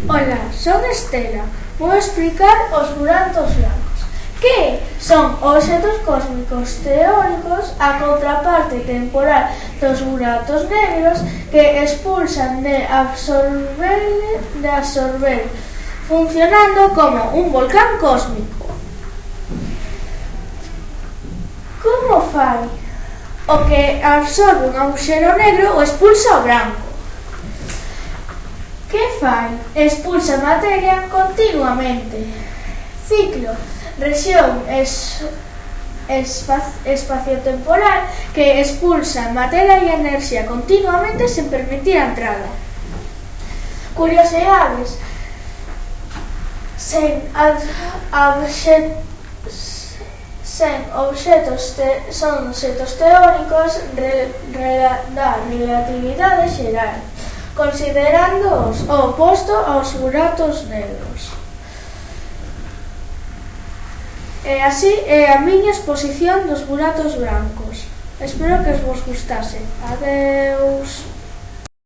Ola, son Estela. Vou explicar os buratos blancos, que son obxetos cósmicos teóricos, a contraparte temporal dos buratos negros, que expulsan de absorber, funcionando como un volcán cósmico. Como fai? O que absorbe un aguxero negro o expulsa o branco. Que fai? Expulsa materia continuamente. Ciclo, rexión espaciotemporal, que expulsa materia e enerxía continuamente sen permitir a entrada. Curiosidades. Sen obxetos teóricos da relatividade xeral, considerándoos o oposto aos buratos negros. E así é a miña exposición dos buratos brancos. Espero que vos gustase. Adeus.